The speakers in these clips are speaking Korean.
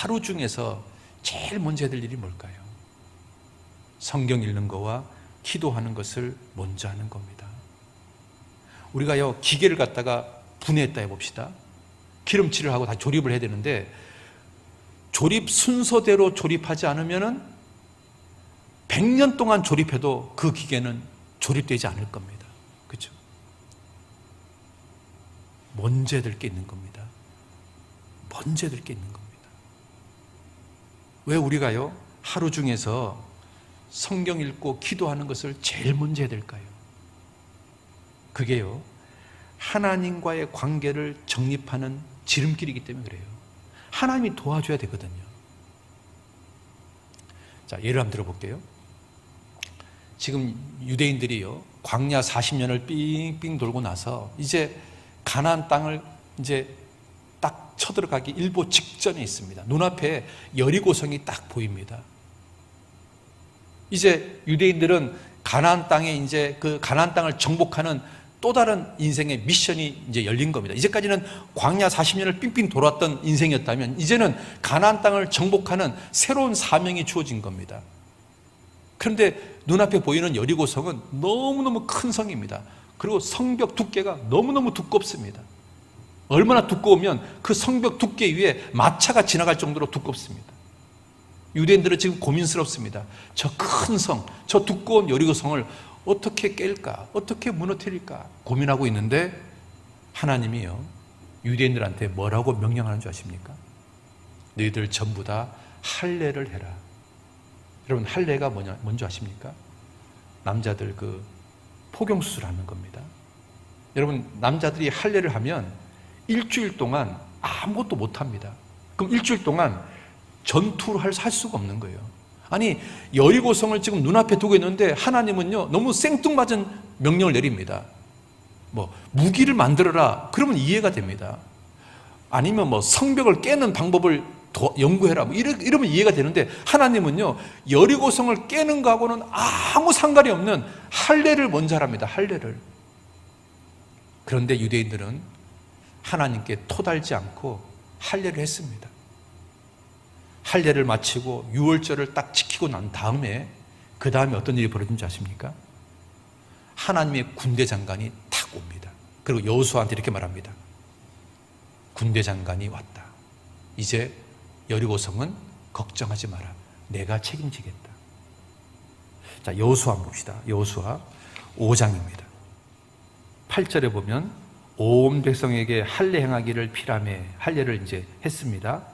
하루 중에서 제일 먼저 해야 될 일이 뭘까요? 성경 읽는 거와 기도하는 것을 먼저 하는 겁니다. 우리가요, 기계를 갖다가 분해했다 해봅시다. 기름칠을 하고 다 조립을 해야 되는데, 조립 순서대로 조립하지 않으면은 100년 동안 조립해도 그 기계는 조립되지 않을 겁니다. 그렇죠? 먼저 해야 될 게 있는 겁니다. 먼저 해야 될 게 있는 겁니다. 왜 우리가요, 하루 중에서 성경 읽고 기도하는 것을 제일 먼저 해야 될까요? 그게요, 하나님과의 관계를 정립하는 지름길이기 때문에 그래요. 하나님이 도와줘야 되거든요. 자, 예를 한번 들어볼게요. 지금 유대인들이요, 광야 40년을 삥삥 돌고 나서 이제 가나안 땅을 이제 딱 쳐들어가기 일보 직전에 있습니다. 눈앞에 여리고성이 딱 보입니다. 이제 유대인들은 가나안 땅에 이제 그 가나안 땅을 정복하는 또 다른 인생의 미션이 이제 열린 겁니다. 이제까지는 광야 40년을 삥삥 돌았던 인생이었다면 이제는 가나안 땅을 정복하는 새로운 사명이 주어진 겁니다. 그런데 눈앞에 보이는 여리고성은 너무너무 큰 성입니다. 그리고 성벽 두께가 너무너무 두껍습니다. 얼마나 두꺼우면 그 성벽 두께 위에 마차가 지나갈 정도로 두껍습니다. 유대인들은 지금 고민스럽습니다. 저 큰 성, 저 두꺼운 여리고성을 어떻게 깰까? 어떻게 무너뜨릴까? 고민하고 있는데 하나님이요, 유대인들한테 뭐라고 명령하는 줄 아십니까? 너희들 전부 다 할례를 해라. 여러분, 할례가 뭔지 아십니까? 남자들 그 포경수술 하는 겁니다. 여러분, 남자들이 할례를 하면 일주일 동안 아무것도 못합니다. 그럼 일주일 동안 전투를 할 수가 없는 거예요. 아니, 여리고성을 지금 눈앞에 두고 있는데 하나님은요, 너무 생뚱맞은 명령을 내립니다. 뭐 무기를 만들어라. 그러면 이해가 됩니다. 아니면 뭐 성벽을 깨는 방법을 연구해라. 뭐 이러면 이해가 되는데, 하나님은요, 여리고성을 깨는 거하고는 아무 상관이 없는 할례를 먼저 하랍니다. 할례를. 그런데 유대인들은 하나님께 토달지 않고 할례를 했습니다. 할례를 마치고 유월절을 딱 지키고 난 다음에 그 다음에 어떤 일이 벌어진지 아십니까? 하나님의 군대 장관이 탁 옵니다. 그리고 여호수아한테 이렇게 말합니다. 군대 장관이 왔다. 이제 여리고성은 걱정하지 마라. 내가 책임지겠다. 자, 여호수아 한번 봅시다. 여호수아 5장입니다. 8절에 보면 온 백성에게 할례 행하기를 피라며 할례를 이제 했습니다.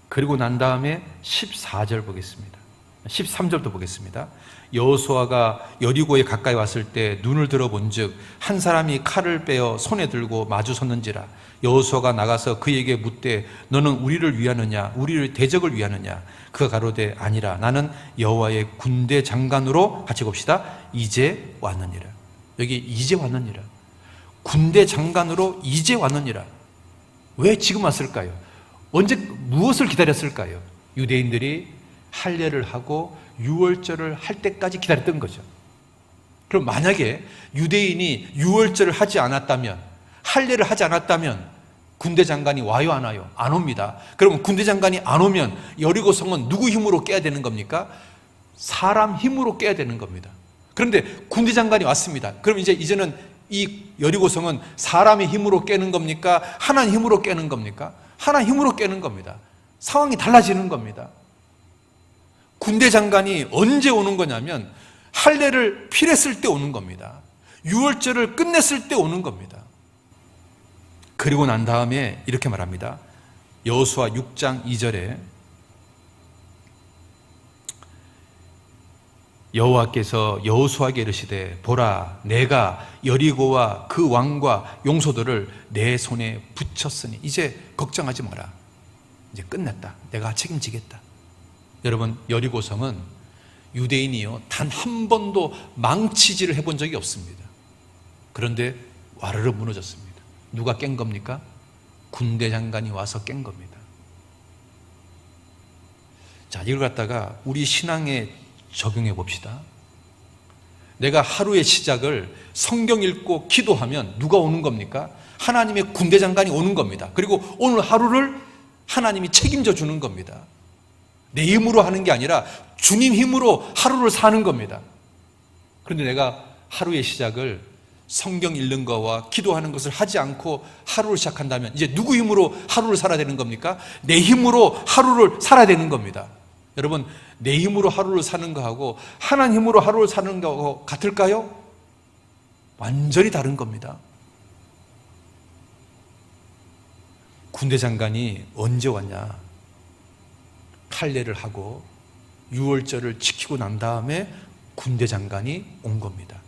그리고 난 다음에 14절 보겠습니다. 13절도 보겠습니다. 여호수아가 여리고에 가까이 왔을 때 눈을 들어본즉 한 사람이 칼을 빼어 손에 들고 마주 섰는지라. 여호수아가 나가서 그에게 묻되 너는 우리를 위하느냐 우리를 대적을 위하느냐. 그가 가로되 아니라 나는 여호와의 군대 장관으로, 같이 봅시다. 이제 왔느니라. 여기 이제 왔느니라. 군대 장관으로 이제 왔느니라. 왜 지금 왔을까요? 언제 무엇을 기다렸을까요? 유대인들이 할례를 하고 유월절을 할 때까지 기다렸던 거죠. 그럼 만약에 유대인이 유월절을 하지 않았다면, 할례를 하지 않았다면 군대 장관이 와요, 안 와요? 안 옵니다. 그러면 군대 장관이 안 오면 여리고성은 누구 힘으로 깨야 되는 겁니까? 사람 힘으로 깨야 되는 겁니다. 그런데 군대 장관이 왔습니다. 그럼 이제는 이 여리고성은 사람의 힘으로 깨는 겁니까? 하나님 힘으로 깨는 겁니까? 하나님 힘으로 깨는 겁니다. 상황이 달라지는 겁니다. 군대 장관이 언제 오는 거냐면 할례를 필했을 때 오는 겁니다. 유월절을 끝냈을 때 오는 겁니다. 그리고 난 다음에 이렇게 말합니다. 여호수아 6장 2절에 여호와께서 여호수아에게 이르시되 보라, 내가 여리고와 그 왕과 용소들을 내 손에 붙였으니 이제 걱정하지 마라. 이제 끝났다. 내가 책임지겠다. 여러분, 여리고성은 유대인이요, 단 한 번도 망치질을 해본 적이 없습니다. 그런데 와르르 무너졌습니다. 누가 깬 겁니까? 군대 장관이 와서 깬 겁니다. 자, 이걸 갖다가 우리 신앙에 적용해 봅시다. 내가 하루의 시작을 성경 읽고 기도하면 누가 오는 겁니까? 하나님의 군대 장관이 오는 겁니다. 그리고 오늘 하루를 하나님이 책임져 주는 겁니다. 내 힘으로 하는 게 아니라 주님 힘으로 하루를 사는 겁니다. 그런데 내가 하루의 시작을 성경 읽는 거와 기도하는 것을 하지 않고 하루를 시작한다면 이제 누구 힘으로 하루를 살아야 되는 겁니까? 내 힘으로 하루를 살아야 되는 겁니다. 여러분, 내 힘으로 하루를 사는 거하고 하나님 힘으로 하루를 사는 거하고 같을까요? 완전히 다른 겁니다. 군대 장관이 언제 왔냐? 할례를 하고 유월절을 지키고 난 다음에 군대 장관이 온 겁니다.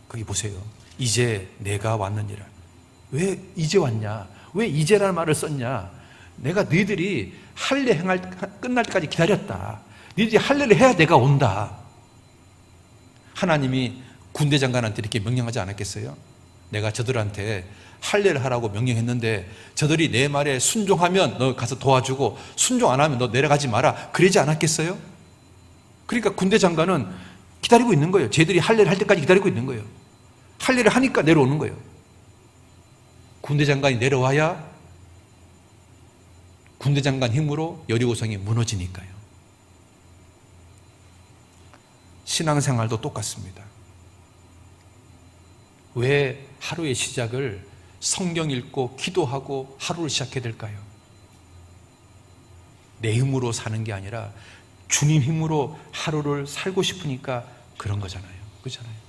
거기 보세요. 이제 내가 왔느니라. 왜 이제 왔냐? 왜 이제라는 말을 썼냐? 내가 너희들이 할례 끝날 때까지 기다렸다. 너희들이 할례를 해야 내가 온다. 하나님이 군대 장관한테 이렇게 명령하지 않았겠어요? 내가 저들한테 할례를 하라고 명령했는데 저들이 내 말에 순종하면 너 가서 도와주고 순종 안 하면 너 내려가지 마라. 그러지 않았겠어요? 그러니까 군대 장관은 기다리고 있는 거예요. 쟤들이 할례를 할 때까지 기다리고 있는 거예요. 할례를 하니까 내려오는 거예요. 군대 장관이 내려와야 군대 장관 힘으로 여리고성이 무너지니까요. 신앙생활도 똑같습니다. 왜 하루의 시작을 성경 읽고 기도하고 하루를 시작해야 될까요? 내 힘으로 사는 게 아니라 주님 힘으로 하루를 살고 싶으니까 그런 거잖아요. 그렇잖아요.